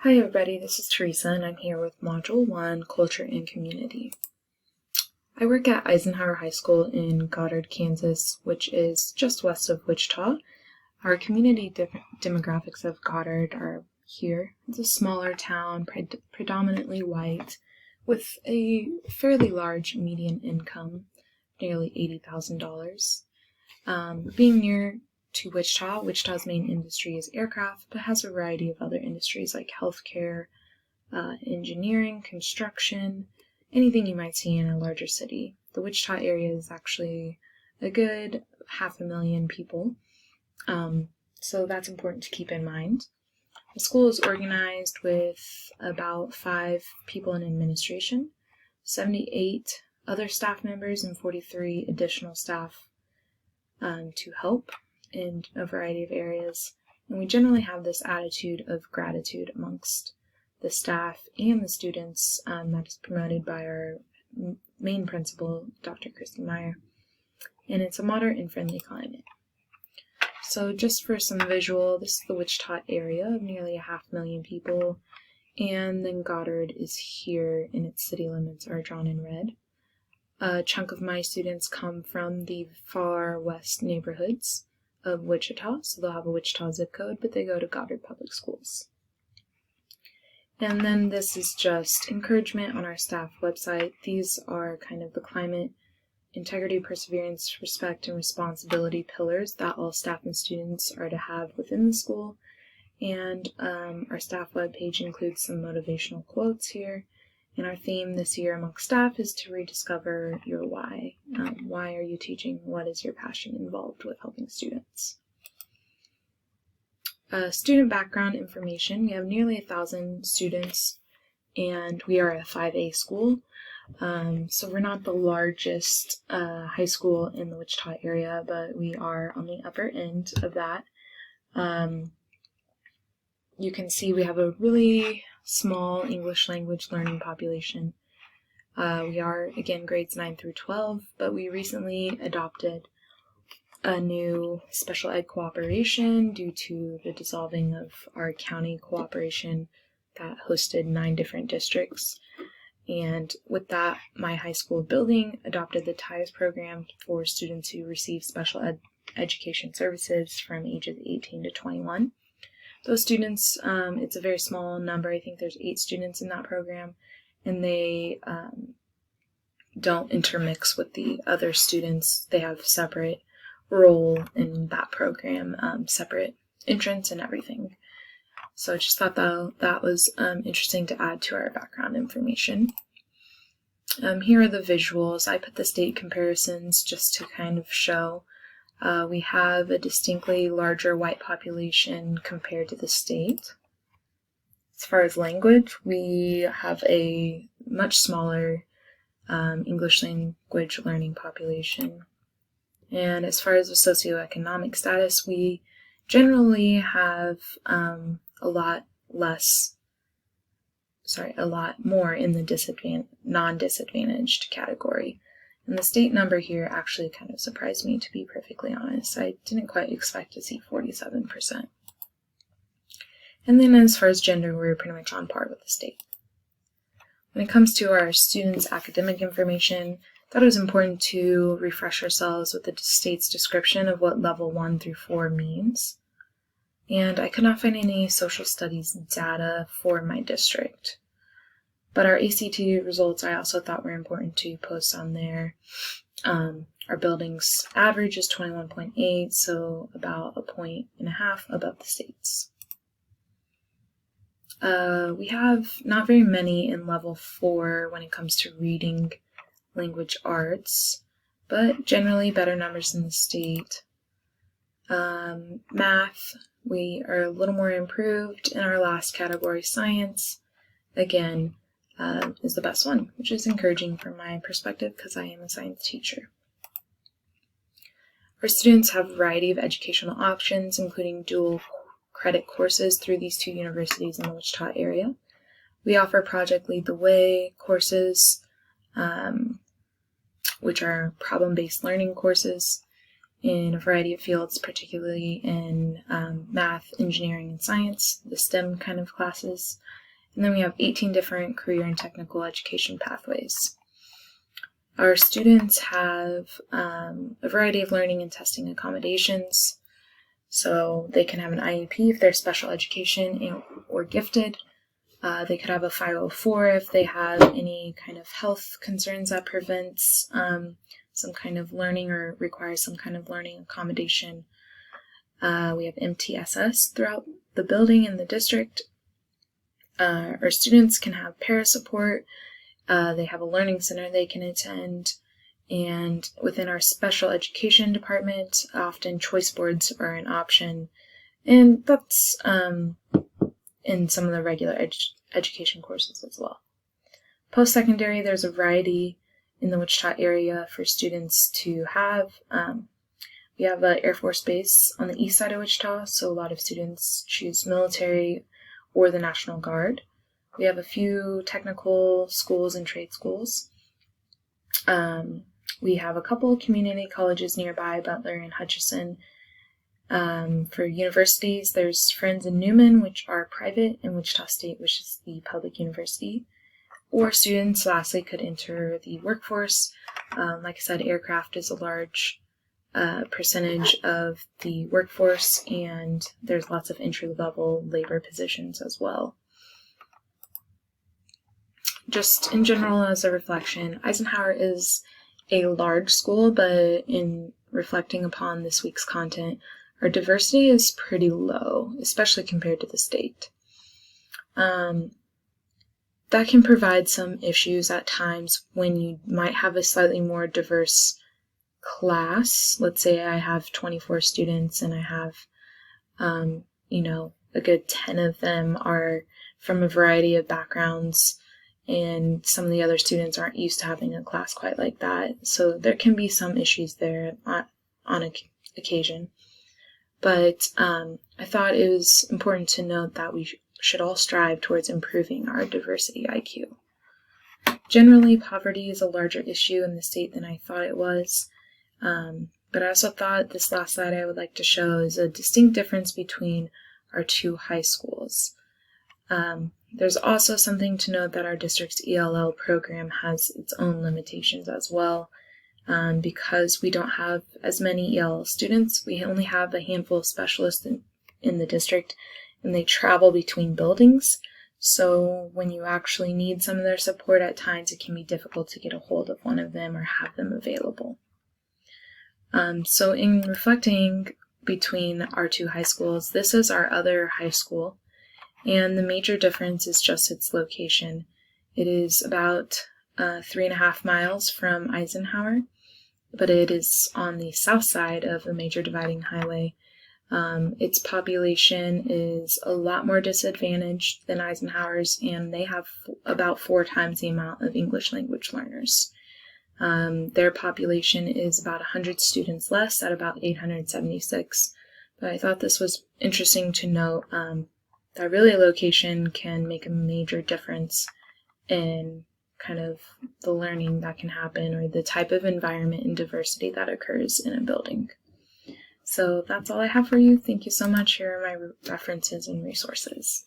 Hi everybody, this is Teresa and I'm here with Module 1, Culture and Community. I work at Eisenhower High School in Goddard, Kansas, which is just west of Wichita. Our community demographics of Goddard are here. It's a smaller town, predominantly white, with a fairly large median income, nearly $80,000. Being near to Wichita, Wichita's main industry is aircraft, but has a variety of other industries like healthcare, engineering, construction, anything you might see in a larger city. The Wichita area is actually a good 500,000 people, so that's important to keep in mind. The school is organized with about 5 people in administration, 78 other staff members, and 43 additional staff to help in a variety of areas, and we generally have this attitude of gratitude amongst the staff and the students that is promoted by our main principal, Dr. Christy Meyer, and it's a moderate and friendly climate. So just for some visual, this is the Wichita area of nearly 500,000 people, and then Goddard is here and its city limits are drawn in red. A chunk of my students come from the far west neighborhoods of Wichita, so they'll have a Wichita zip code, but they go to Goddard Public Schools. And then this is just encouragement on our staff website. These are kind of the climate, integrity, perseverance, respect, and responsibility pillars that all staff and students are to have within the school. And our staff webpage includes some motivational quotes here. And our theme this year amongst staff is to rediscover your why. Why are you teaching? What is your passion involved with helping students? Student background information. We have nearly 1,000 students, and we are a 5A school. So we're not the largest high school in the Wichita area, but we are on the upper end of that. You can see we have a really small English language learning population. We are, again, grades 9 through 12, but we recently adopted a new special ed cooperation due to the dissolving of our county cooperation that hosted 9 different districts. And with that, my high school building adopted the TIES program for students who receive special education services from ages 18 to 21. Those students, it's a very small number. I think there's 8 students in that program, and they don't intermix with the other students. They have separate role in that program, separate entrance and everything. So I just thought that was interesting to add to our background information. Here are the visuals. I put the state comparisons just to kind of show we have a distinctly larger white population compared to the state. As far as language, we have a much smaller English language learning population. And as far as the socioeconomic status, we generally have a lot more in the non-disadvantaged category. And the state number here actually kind of surprised me, to be perfectly honest. I didn't quite expect to see 47%. And then as far as gender, we're pretty much on par with the state. When it comes to our students' academic information, I thought it was important to refresh ourselves with the state's description of what level 1 through 4 means. And I could not find any social studies data for my district. But our ACT results I also thought were important to post on there. Our building's average is 21.8, so about a point and a half above the state's. We have not very many in level 4 when it comes to reading language arts, but generally better numbers than the state. Math, we are a little more improved in our last category, science. Again, is the best one, which is encouraging from my perspective because I am a science teacher. Our students have a variety of educational options, including dual credit courses through these 2 universities in the Wichita area. We offer Project Lead the Way courses, which are problem-based learning courses, in a variety of fields, particularly in math, engineering, and science, the STEM kind of classes. And then we have 18 different career and technical education pathways. Our students have a variety of learning and testing accommodations. So they can have an IEP if they're special education or gifted. They could have a 504 if they have any kind of health concerns that prevents some kind of learning or requires some kind of learning accommodation. We have MTSS throughout the building and the district. Our students can have para support. They have a learning center they can attend. And within our special education department, often choice boards are an option. And that's in some of the regular education courses as well. Post-secondary, there's a variety in the Wichita area for students to have. We have an Air Force base on the east side of Wichita, so a lot of students choose military or the National Guard. We have a few technical schools and trade schools. We have a couple community colleges nearby, Butler and Hutchinson. For universities, there's Friends and Newman, which are private, and Wichita State, which is the public university. Or students, lastly, could enter the workforce. Like I said, aircraft is a large percentage of the workforce, and there's lots of entry-level labor positions as well. Just in general, as a reflection, Eisenhower is a large school, but in reflecting upon this week's content, our diversity is pretty low, especially compared to the state. That can provide some issues at times when you might have a slightly more diverse class. Let's say I have 24 students and I have, a good 10 of them are from a variety of backgrounds, and some of the other students aren't used to having a class quite like that. So there can be some issues there on occasion. But I thought it was important to note that we should all strive towards improving our diversity IQ. Generally, poverty is a larger issue in the state than I thought it was. But I also thought this last slide I would like to show is a distinct difference between our two high schools. There's also something to note that our district's ELL program has its own limitations as well. Because we don't have as many ELL students, we only have a handful of specialists in the district, and they travel between buildings. So when you actually need some of their support at times, it can be difficult to get a hold of one of them or have them available. So in reflecting between our two high schools, this is our other high school, and the major difference is just its location. It is about 3.5 miles from Eisenhower, but it is on the south side of a major dividing highway. Its population is a lot more disadvantaged than Eisenhower's, and they have about 4 times the amount of English language learners. Their population is about 100 students less at about 876, but I thought this was interesting to note that really location can make a major difference in kind of the learning that can happen or the type of environment and diversity that occurs in a building. So that's all I have for you. Thank you so much. Here are my references and resources.